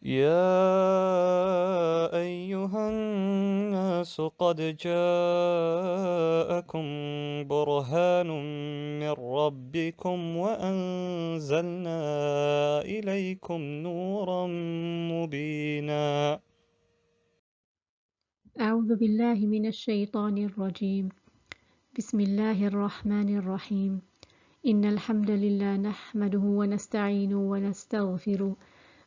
يا أيها الناس قد جاءكم برهان من ربكم وأنزلنا إليكم نورا مبينا. أعوذ بالله من الشيطان الرجيم. بسم الله الرحمن الرحيم. إن الحمد لله نحمده ونستعينه ونستغفره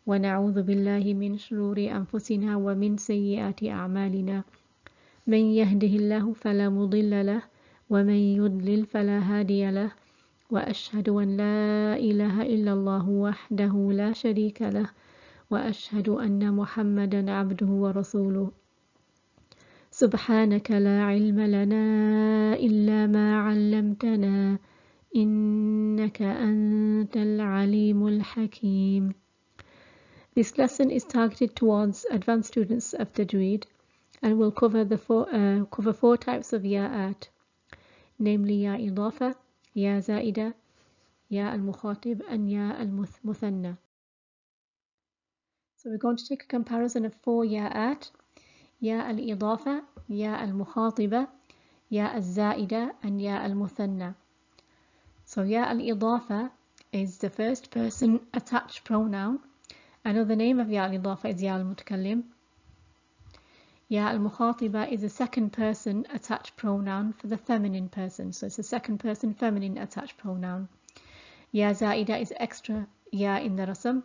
ونعوذ بالله من شرور أنفسنا ومن سيئات أعمالنا. من يهده الله فلا مضل له ومن يضلل فلا هادي له، وأشهد أن لا إله إلا الله وحده لا شريك له، وأشهد أن محمدا عبده ورسوله. سبحانك لا علم لنا إلا ما علمتنا إنك أنت العليم الحكيم. This lesson is targeted towards advanced students of Tajweed and will cover four types of Ya'at, namely Ya Idafa, Ya Zaida, Ya al-Mukhatib and Ya al-Muthanna. So we're going to take a comparison of four Ya'at: Ya al-Idafa, Ya al-Mukhatiba, Ya al-Zaida and Ya al-Muthanna. So Ya al-Idafa is the first person attached pronoun. Another name of Ya al-Idafa is Ya al-Mutakallim. Ya al-Mukhatiba is a second person attached pronoun for the feminine person. So it's a second person feminine attached pronoun. Ya Zaida is extra Ya in the rasm.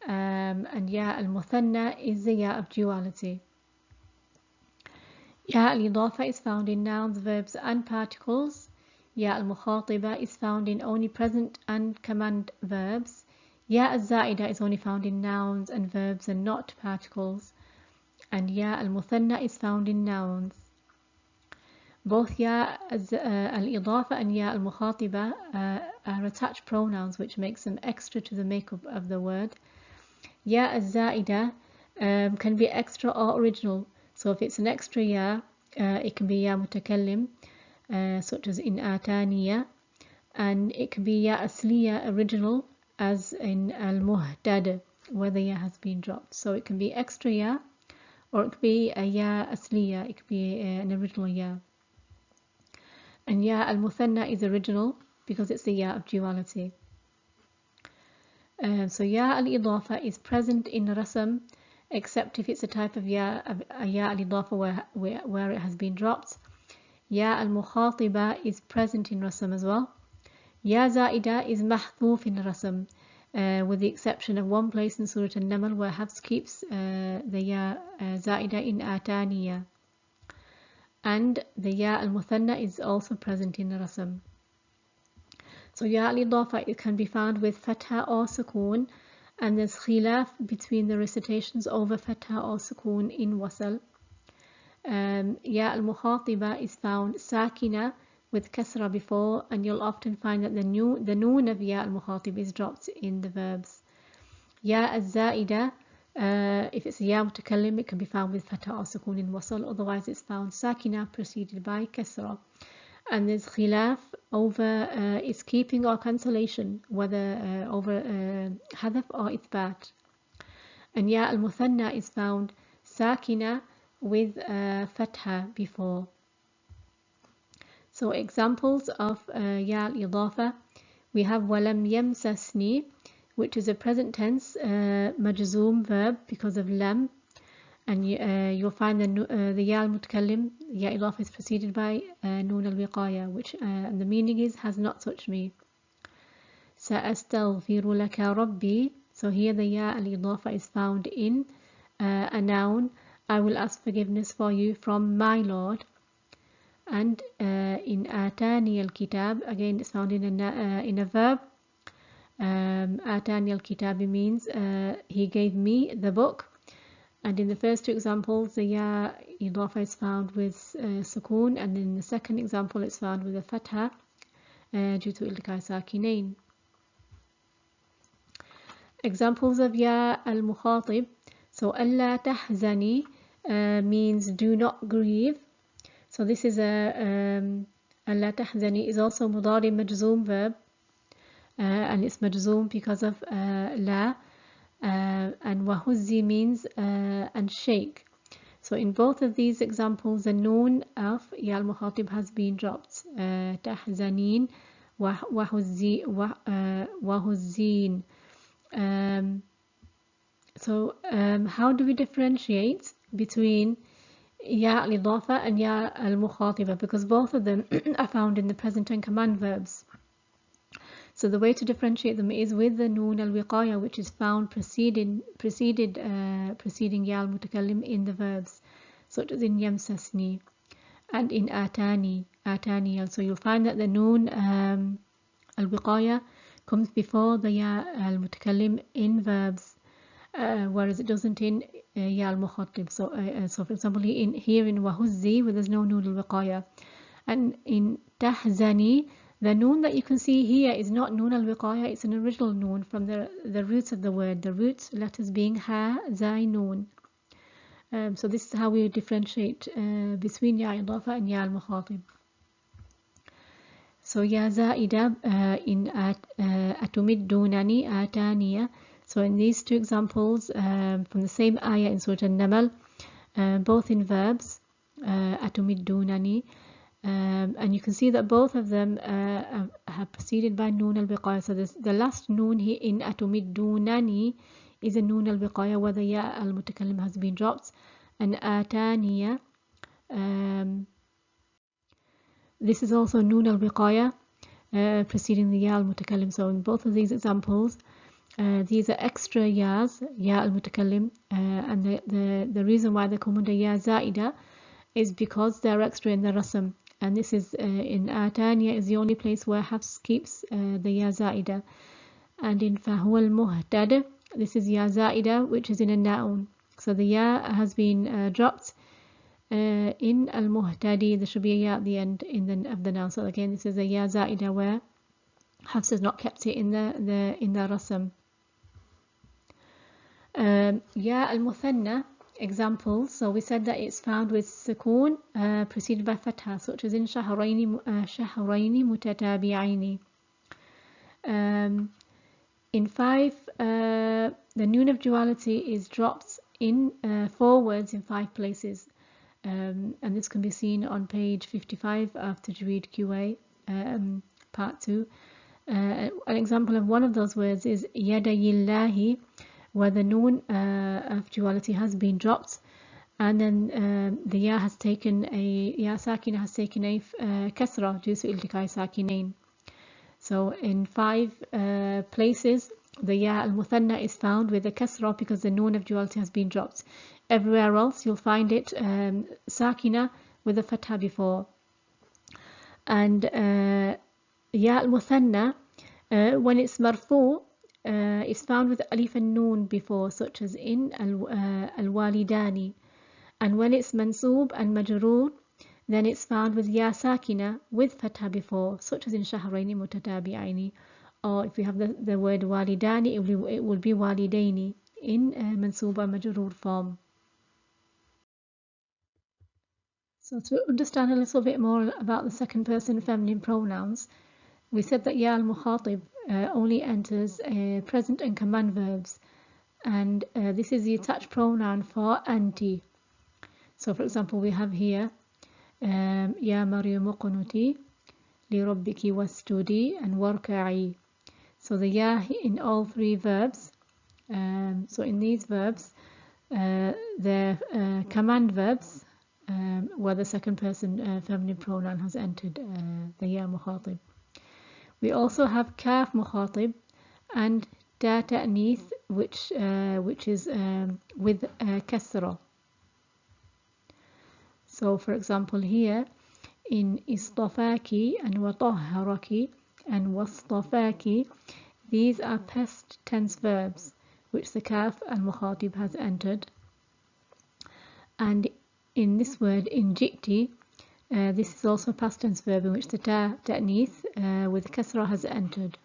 And Ya al-Muthanna is the Ya of duality. Ya al-Idafa is found in nouns, verbs and particles. Ya al-Mukhatiba is found in only present and command verbs. Ya al-Zaida is only found in nouns and verbs and not particles. And Ya al-Muthanna is found in nouns. Both Ya al-Idafa and Ya al-Mukhatiba are attached pronouns, which makes them extra to the makeup of the word. Ya al-Zaida can be extra or original. So if it's an extra Ya, it can be Ya Mutakallim, such as in Ataniya, and it can be Ya Asliya, original, as in Al-Muhtad, where the Ya has been dropped. So it can be extra Ya, or it could be a Ya Asliya, it could be an original Ya. And Ya al-Muthanna is original because it's the Ya of duality. So Ya al-Idafa is present in rasm, except if it's a type of Ya al-Idafa where it has been dropped. Ya al-Mukhatiba is present in rasm as well. Ya Zaida is mahdhuf in rasm, with the exception of one place in Surah An-Naml where Hafs keeps the Ya Zaida in Ataniya. And the Ya al-Muthanna is also present in rasm. So Ya al-Idafa, it can be found with Fatha or Sukoon, and there's khilaf between the recitations over Fatha or Sukoon in Wasl. Ya al-Mukhatiba is found Sakina with Kasra before, and you'll often find that the noon of Ya al-Mukhatib is dropped in the verbs. Ya al-Zaida, if it's a Ya Mutakallim, it can be found with Fatha or Sukoon in Wasl, otherwise it's found Sakina preceded by Kasra. And there's khilaf over its keeping or cancellation, whether over hadaf or ithbat. And Ya al-Muthanna is found sakina with fatha before. So examples of Ya al-Idafa, we have walam yamsasni, which is a present tense majzoom verb because of lam. And you'll find the Ya al-Mutakallim, Ya Idafa, is preceded by Noon al-Wiqaya, which and the meaning is has not touched me. Sa'astaghfiru laka rabbi. So here the Ya al-Idafa is found in a noun. I will ask forgiveness for you from my Lord. And in Atani al-Kitab, again it's found in a verb. Atani al-Kitab means he gave me the book. And in the first two examples, the Ya Idafa is found with Sukoon, and in the second example, it's found with a Fatha due to Iltiqai Sakinain. Examples of Ya al-Mukhatib. So, Alla tahzani means do not grieve. So, this is Alla tahzani is also Mudari Majzoom verb, and it's Majzoom because of La. and wahuzzi means and shake. So in both of these examples, the noon of ya al-mukhatib has been dropped. Tahzanin, wahuzzin. So how do we differentiate between ya al-idafa and ya al-mukhatiba? Because both of them are found in the present and command verbs. So the way to differentiate them is with the noon al-wiqaya, which is found preceding ya al-mutakallim in the verbs, such as in yamsasni and in atani. So you'll find that the noon al-wiqaya comes before the ya al-mutakallim in verbs, whereas it doesn't in ya al-mukhatib. So for example, here in wahuzzi, where there's no noon al-wiqaya, and in tahzani, the noon that you can see here is not noon al-wiqaya, it's an original noon from the roots of the word, the root letters being ha, zai, noon. So this is how we differentiate between ya idafa and ya al-mukhatib. So ya zaida in atumiddunani ataniya. So in these two examples from the same ayah in Surah An-Naml, both in verbs, atumiddunani. And you can see that both of them are preceded by noon al-wiqaya. So the last noon here in atumiddunani is a noon al-wiqaya where the ya al-mutakallim has been dropped, and ataniya, this is also noon al-wiqaya preceding the ya al-mutakallim. So in both of these examples, these are extra yas, ya al-mutakallim, and the reason why they come under ya zaida is because they're extra in the rasam. And this is in ataniya is the only place where Hafs keeps the ya zaida. And in fahuwa al-muhtad, this is ya zaida, which is in a noun. So the ya has been dropped in al-muhtadi. There should be a ya at the end of the noun. So again, this is a ya zaida where Hafs has not kept it in the rasam. Ya al-muthanna examples. So we said that it's found with sukoon preceded by fatha, such as in shahrayni mutatabi'aini. In 5, the noon of duality is dropped in 4 words in 5 places, and this can be seen on page 55 of Tajweed QA, part 2. An example of one of those words is yadayillahi, where the noon of duality has been dropped, and then the ya has taken a ya sakina has taken a kasra due to iltiqai sakinain. So in 5 places, the ya al-muthanna is found with a kasra because the noon of duality has been dropped. Everywhere else you'll find it sakina with a fatha before. And ya al-muthanna, when it's marfu, is found with alif and noon before, such as in al-walidani. And when it's mansoob and majroor, then it's found with ya sakina with fatha before, such as in shahrayni mutatabi'aini. Or if we have the word walidani, it will be walidaini in mansoob and majroor form. So to understand a little bit more about the second person feminine pronouns, we said that ya al-mukhatib only enters present and command verbs, and this is the attached pronoun for anti. So for example, we have here Ya Maryamu qunuti li rabbiki wasjudi and warka'i. So the ya in all 3 verbs. So in these verbs, they're command verbs where the second person feminine pronoun has entered the ya mukhatib. We also have kaf mukhatib and ta ta'nith, which is with kasra. So for example here in istafaki and watahharaki and wastafaki, these are past tense verbs which the kaf al-mukhatib has entered. And in this word in jikti, this is also a past tense verb in which the ta'nith with kasra has entered.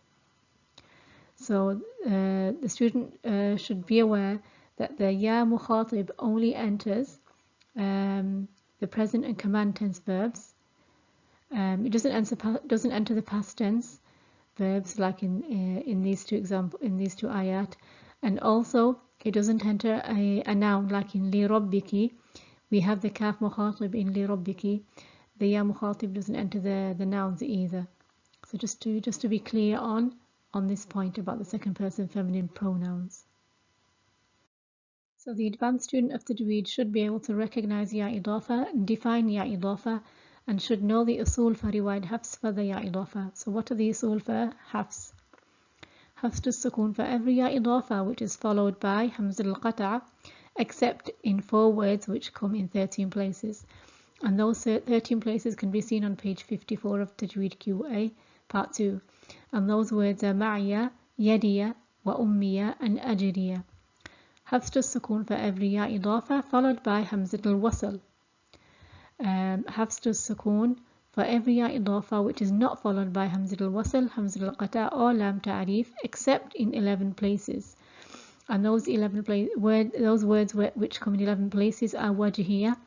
So the student should be aware that the ya mukhatib only enters the present and command tense verbs. It doesn't enter the past tense verbs like in these two ayat, And also it doesn't enter a noun like in li rabbiki. We have the kaf mukhatib in li rabbiki. The ya mukhatib doesn't enter the nouns either. So just to be clear on this point about the second person feminine pronouns. So the advanced student of Tajweed should be able to recognize Ya Idafa, define Ya Idafa, and should know the usul for riwayat hafs for the Ya Idafa. So what are the usul for hafs? Hafs to sukun for every Ya Idafa which is followed by Hamza al-Qata', except in 4 words which come in 13 places. And those 13 places can be seen on page 54 of Tajweed QA, part 2. And those words are Ma'ya, Yadiya, wa Ummiya, and Ajriya. Hafs to sukun for every Ya Idafa followed by Hamza al-Wasl. Hafs to sukun for every Ya Idafa which is not followed by Hamza al-Wasl, Hamza al-Qata' or Lam Ta'rif, except in 11 places. And those words which come in 11 places are Wajhiya,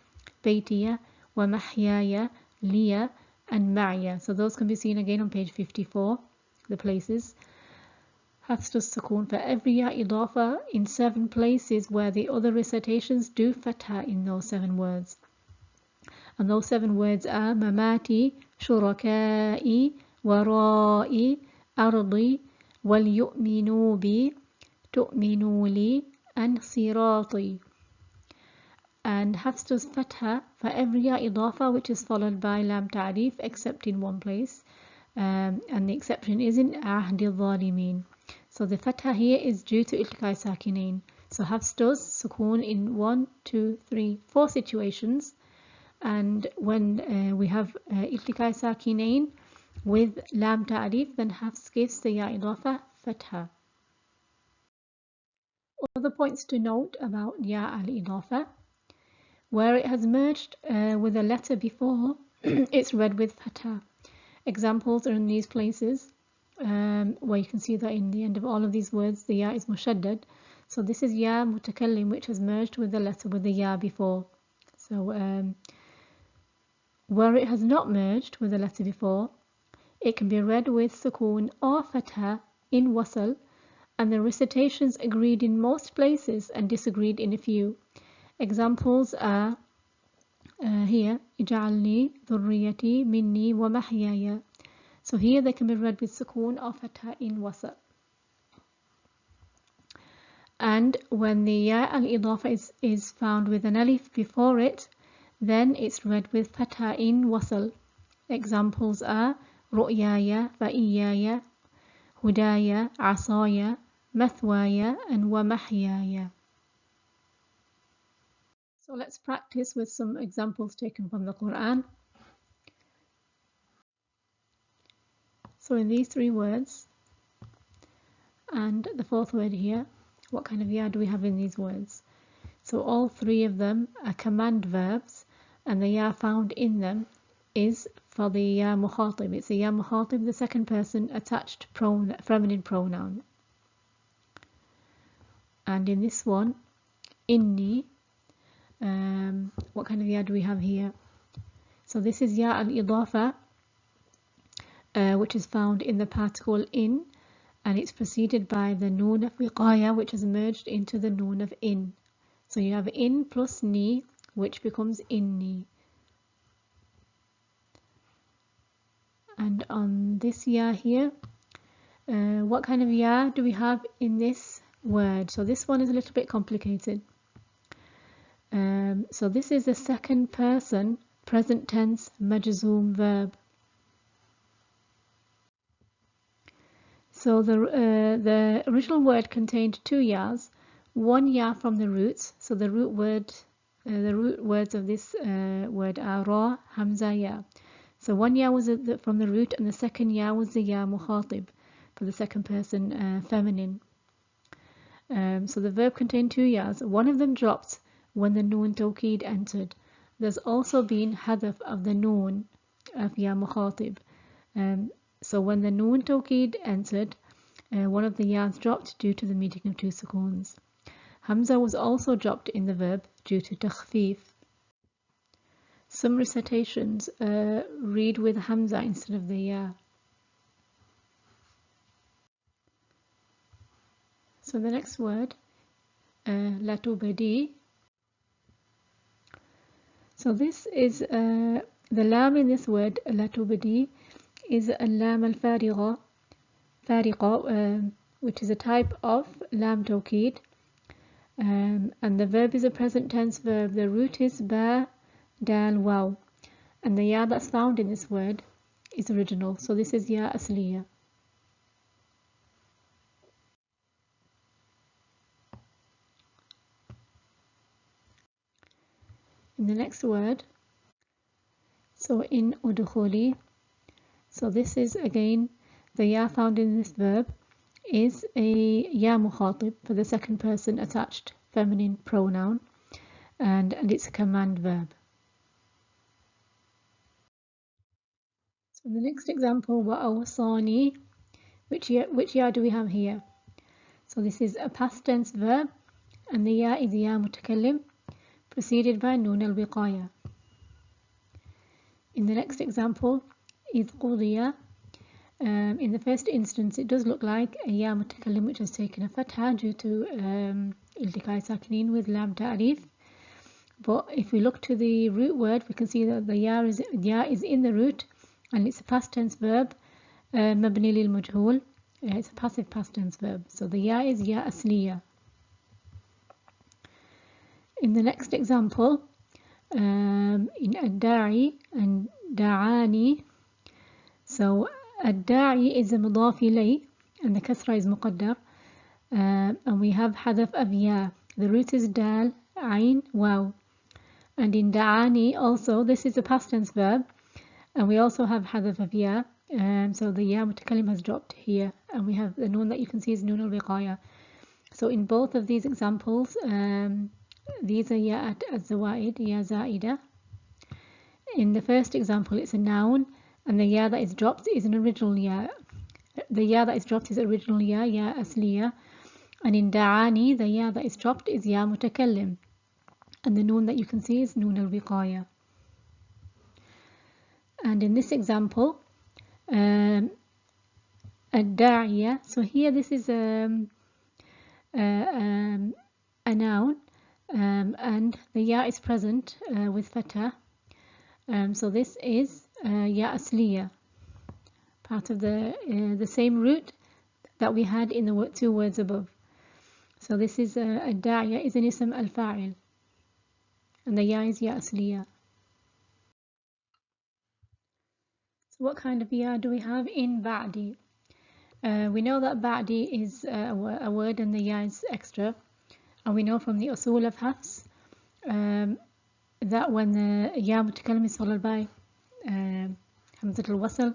Baytiya, wa Mahyaya, Liya, and Ma'ya. So those can be seen again on page 54, the places. Hafs to sukun for every Ya Idafa in 7 places where the other recitations do fatha in those 7 words. And those 7 words are Mamati, Shurakai, Warai, Ardi, Wal Yu'minu Bi, Tu'minu Li, and Sirati. And Hafs does fatha for every Ya Idafa which is followed by Lam Ta'rif except in 1 place. And the exception is in Ahdi al-Zalimin. So the fatha here is due to iltiqai sakinain. So Hafs does sukun in 1, 2, 3, 4 situations. And when we have iltiqai sakinain with lam ta'rif, then Hafs gives the Ya Idafa fatha. Other points to note about Ya al-Idafa: where it has merged with a letter before, it's read with fatha. Examples are in these places, where you can see that in the end of all of these words the ya is mushaddad. So this is ya mutakallim, which has merged with the letter with the ya before. So where it has not merged with the letter before, it can be read with sukun or fatha in wasl, and the recitations agreed in most places and disagreed in a few. Examples are here, ij'alni dhurriyati minni wa mahyaya. So here they can be read with sukun or fatha in wasl. And when the ya al-idafa is found with an alif before it, then it's read with fatha in wasl. Examples are ru'yaya, fa'iyaya, hudaya, asaya, mathwaya, and wa mahyaya. So let's practice with some examples taken from the Quran. So in these 3 words, and the 4th word here, what kind of ya do we have in these words? So all 3 of them are command verbs, and the ya found in them is for the ya mukhatib. It's the ya mukhatib, the second person attached feminine pronoun. And in this one, inni, what kind of ya do we have here? So this is ya al-idafa, which is found in the particle in, and it's preceded by the noon of wiqaya, which is merged into the noon of in. So you have in plus ni, which becomes inni. And on this ya here, what kind of ya do we have in this word? So this one is a little bit complicated. So this is the second person present tense majzoom verb. So the original word contained 2 yas, 1 ya from the roots. So the root words of this word are ra, hamza, ya. So 1 ya was from the root, and the second ya was the ya mukhatib for the second person feminine. So the verb contained 2 yas. One of them dropped when the noon tawqid entered. There's also been hadaf of the noon of ya mukhatib. So when the noon tawqid entered, one of the yas dropped due to the meeting of 2 sukoons. Hamza was also dropped in the verb due to takhfif. Some recitations read with Hamza instead of the ya. So the next word, latubadi. So this is the lam in this word, latubadi, is a lam al-fariqa, which is a type of lam tawkid. And the verb is a present tense verb. The root is ba, dal, waw. And the ya that's found in this word is original. So this is ya asliya. In the next word, so in udkhuli, so this is again the ya found in this verb is a ya mukhatib for the second person attached feminine pronoun, and it's a command verb. So the next example, wa awsani, which ya do we have here? So this is a past tense verb, and the ya is ya mutakallim preceded by nun al-wiqaya. In the next example, إذ قضي, in the first instance it does look like a ya mutakallim which has taken a fatha due to iltiqai sakinin with lam ta'rif. But if we look to the root word, we can see that the ya is in the root, and it's a past tense verb, mabni lil majhul. It's a passive past tense verb. So the ya is ya asliya. In the next example, in ad-da'i and da'ani, so ad-da'i is a mudaf ilay and the kasra is muqaddar, and we have hadaf of ya. The root is dal, ayn, waw. And in da'ani also, this is a past tense verb, and we also have hadaf of ya, so the ya mutakallim has dropped here, and we have the noon that you can see is noon al-wiqaya. So in both of these examples, these are ya'at az-zawaid, ya za'ida. In the first example, it's a noun, and the ya that is dropped is an original ya. The ya that is dropped is original ya, ya asliya. And in da'ani, the ya that is dropped is ya mutakallim, and the noon that you can see is noon al-wiqaya. And in this example, ad-da'iya, so here this is a noun, and the ya is present with fatha, so this is ya asliya, part of the same root that we had in the two words above. So this is ad-da'iya is an ism al-fa'il, and the ya is ya asliya. So what kind of ya do we have in ba'di? We know that ba'di is a word and the ya is extra, and we know from the usul of Hafs that when the ya mutakallim is followed by hamzat al-wasl,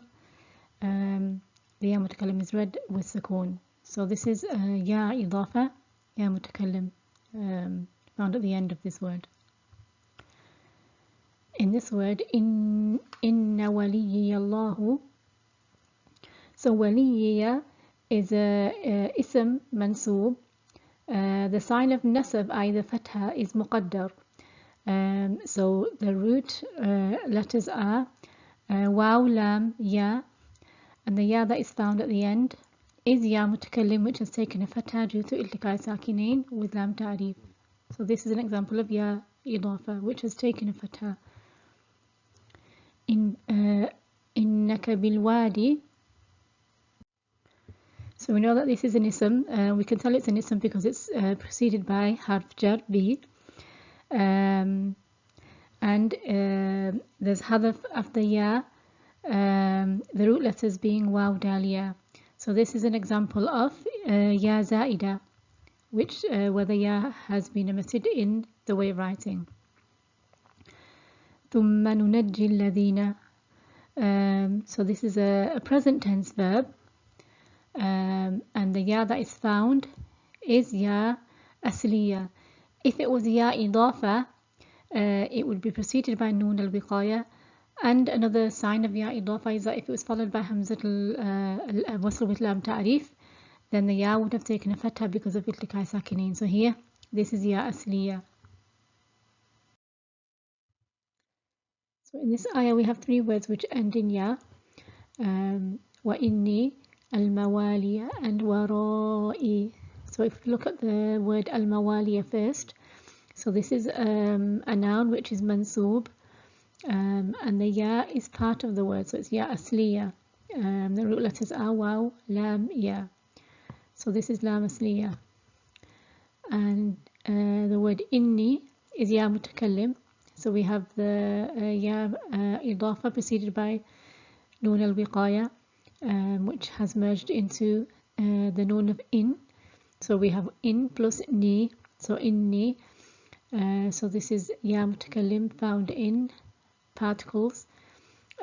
the ya mutakallim is read with sukoon. So this is ya idafa, ya mutakallim, found at the end of this word. In this word, inna waliyya Allahu, so waliyya is a ism mansoob. The sign of nasab, either fatha, is muqaddar. So the root letters are waw, lam, ya, and the ya that is found at the end is ya mutakallim, which has taken a fatha due to iltiqai sakinain with lam ta'rif. So this is an example of ya idafa, which has taken a fatha. Innaka bil wadi. So we know that this is an ism. We can tell it's an ism because it's preceded by harf jar bi, and there's hadaf after ya, the root letters being waw, dal, ya. So this is an example of ya za'ida, which where the ya has been omitted in the way of writing. ثُمَّ نُنَجِّي الَّذِينَ. So this is a present tense verb, and the ya that is found is ya asliya. If it was ya idafa, it would be preceded by noon al-wiqaya, and another sign of ya idafa is that if it was followed by hamzat al-wasl with lam ta'rif, then the ya would have taken a fatha because of iltiqai sakinain. So here, this is ya asliya. So in this ayah we have three words which end in ya, wa inni, al-mawaliya, and wara'i. So if we look at the word al-mawaliya first, so this is a noun which is mansoob, and the ya is part of the word, so it's ya asliya. The root letters are waw, lam, ya. So this is lam asliya. And the word inni is ya mutakallim. So we have the ya idafa preceded by noon al-wiqaya, which has merged into the noon of in. So we have in plus ni, so inni. So this is ya mutakallim found in particles.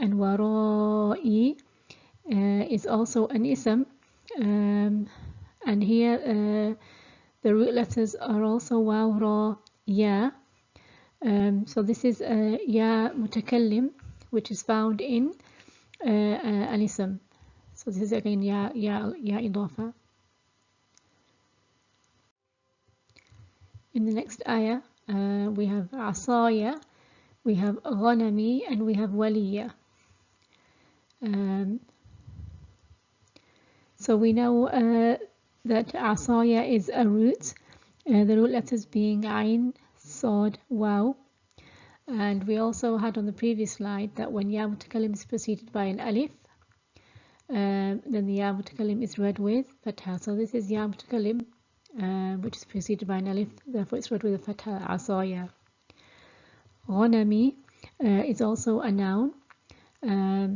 And wara'i is also an ism, and here the root letters are also waw, ra, ya. So this is ya mutakallim, which is found in an ism. So this is again ya idafa. In the next ayah, we have asaya, we have ghanami, and we have waliya. So we know that asaya is a root, the root letters being ayn, sad, waw. And we also had on the previous slide that when ya mutakallim is preceded by an alif, then the ya mutakallim is read with fatha. So this is ya mutakallim, which is preceded by an alif, therefore it's read with a fatha, asaya. Ghanami is also a noun.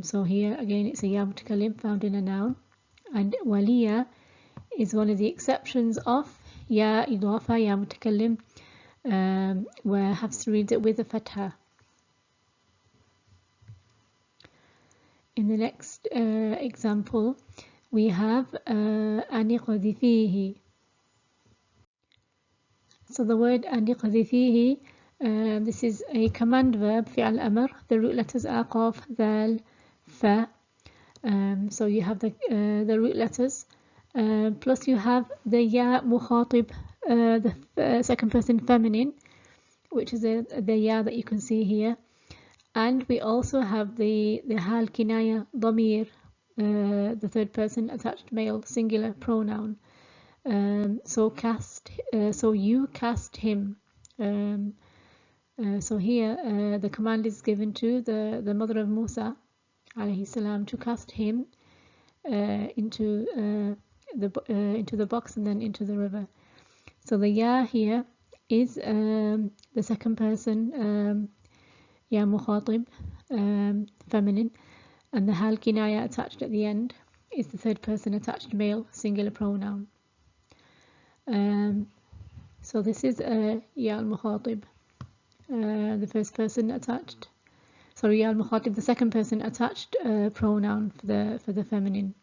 So here again it's a ya mutakallim found in a noun. And waliya is one of the exceptions of ya idafa, ya mutakallim, where Hafs reads it with a fatha. In the next example, we have aniqdhifihi. So the word aniqdhifihi, this is a command verb, fi'al amr. The root letters are qaf, dhal, fa. So you have the root letters, plus you have the ya mukhatib, the second person feminine, which is the ya that you can see here. And we also have the hal kinaya damir, the third person attached male singular pronoun. So you cast him. So here the command is given to the mother of Musa alayhi salam to cast him into the box and then into the river. So the ya here is the second person ya mukhatib, feminine, and the hal kinaya attached at the end is the third person attached male singular pronoun. So this is ya al-mukhatib, the first person attached. Sorry, ya al-mukhatib, the second person attached pronoun for the feminine.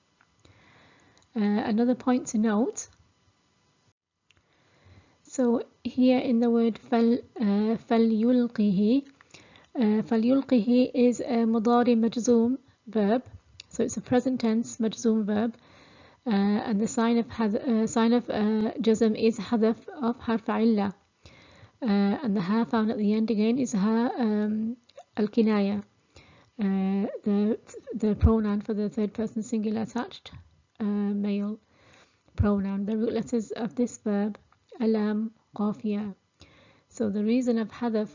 Another point to note. So here in the word فَلْيُلْقِهِ, فَلْيُلْقِهِ is a مضارع مجزوم verb, so it's a present tense مجزوم verb, and the sign of jazm is hadaf of harf illa, and the ha found at the end again is ha al-kinaya, the pronoun for the third person singular attached male pronoun. The root letters of this verb alam, qaf, ya. So the reason of hadaf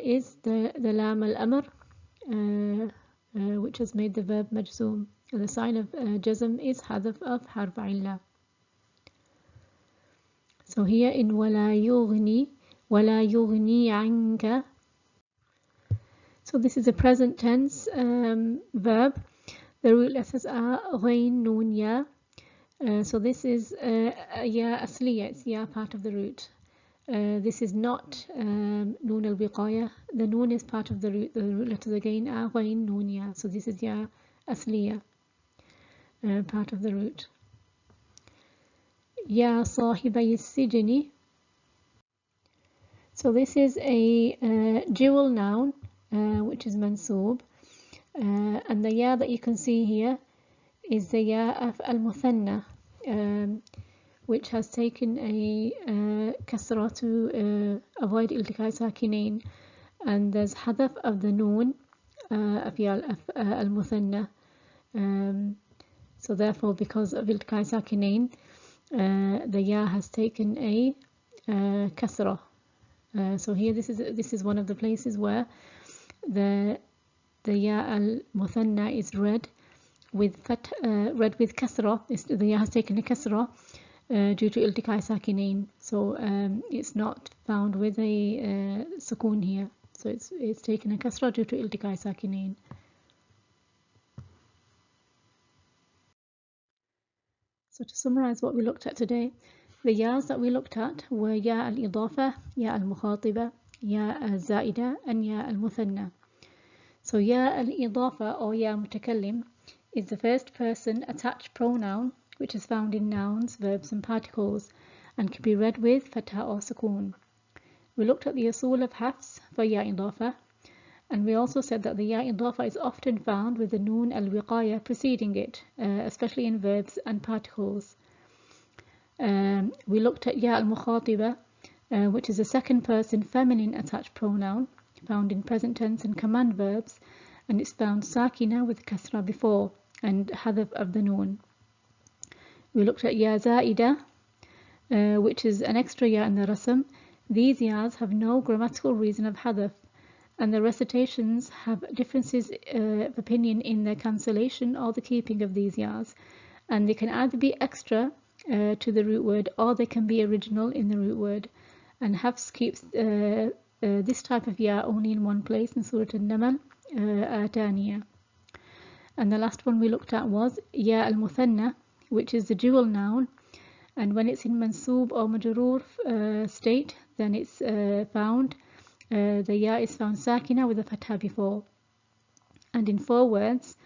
is the lam al-amr, which has made the verb majzoom. The sign of jazm is hadaf of harf illa. So here in wala yughni anka. So this is a present tense verb. The root letters are ghain, noon, ya. So this is ya asliya, it's ya part of the root. This is not noon al-wiqaya. The noon is part of the root. The root letters again are ghain, noon, ya. So this is ya asliya, part of the root. Ya sahibay as-sijni. So this is a dual noun, which is mansoob, and the ya that you can see here is the ya of al-muthanna, which has taken a kasra to avoid iltiqai sakinain, and there's hadaf of the noon of al-muthanna. So therefore, because of iltiqai sakinain, the ya has taken a kasra. So here this is one of the places where the ya al-muthanna is read with kasra. The ya has taken a kasra due to iltiqai sakinain. So it's not found with a sukoon here. So it's taken a kasra due to iltiqai sakinain. So to summarize what we looked at today, the ya's that we looked at were ya al-idafa, ya al-mukhatiba, ya al-zaida, and ya al-muthanna. So ya al-idafa or ya mutakallim is the first person attached pronoun which is found in nouns, verbs and particles and can be read with fatha or sukoon. We looked at the usul of hafs for ya idafa, and we also said that the ya idafa is often found with the noon al-wiqaya preceding it, especially in verbs and particles. We looked at ya al-mukhatiba, which is a second person feminine attached pronoun found in present tense and command verbs, and it's found sakina with kasra before and hadaf of the noon. We looked at ya zaida, which is an extra ya in the rasm. These yas have no grammatical reason of hadaf, and the recitations have differences of opinion in their cancellation or the keeping of these yas, and they can either be extra to the root word or they can be original in the root word. And Hafs keeps this type of ya only in one place in Surah An-Naml, Ataniya. And the last one we looked at was ya al-muthanna, which is the dual noun, and when it's in mansoob or majroor state, then it's found the ya is found sakina with a fatha before, and in 4 words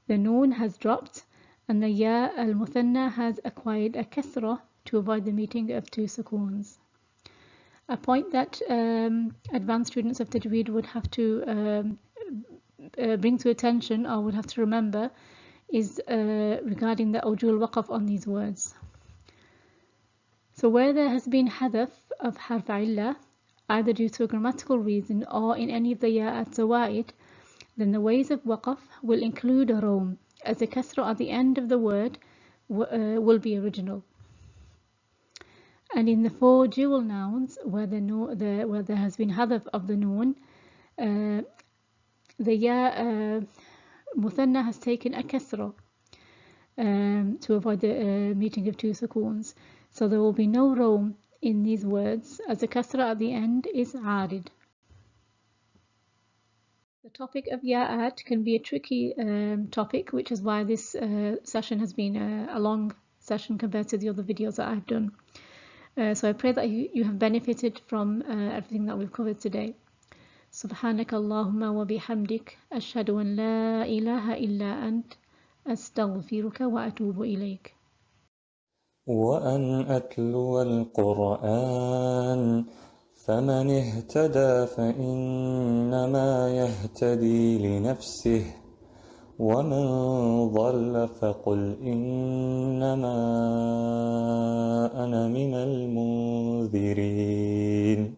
the noon has dropped and the ya al-muthanna has acquired a kasra to avoid the meeting of 2 sukoons. A point that advanced students of Tajweed would have to bring to attention or would have to remember is regarding the awjul waqf on these words. So where there has been hadaf of harf illah, either due to a grammatical reason or in any of the ya'at zawaid, then the ways of waqf will include a rom, as the kasra at the end of the word will be original. And in the 4 dual nouns where there has been hadaf of the noon, the ya muthanna has taken a kasra to avoid the meeting of 2 sukoons. So there will be no rom in these words, as the kasra at the end is aarid. The topic of ya'at can be a tricky topic, which is why this session has been a long session compared to the other videos that I've done. So I pray that you have benefited from everything that we've covered today. سبحانك اللهم وبحمدك أشهد أن لا إله إلا أنت أستغفرك وأتوب إليك. وأن أتلو القرآن فمن اهتدى فإنما يهتدي لنفسه ومن ضل فقل إنما أنا من المنذرين.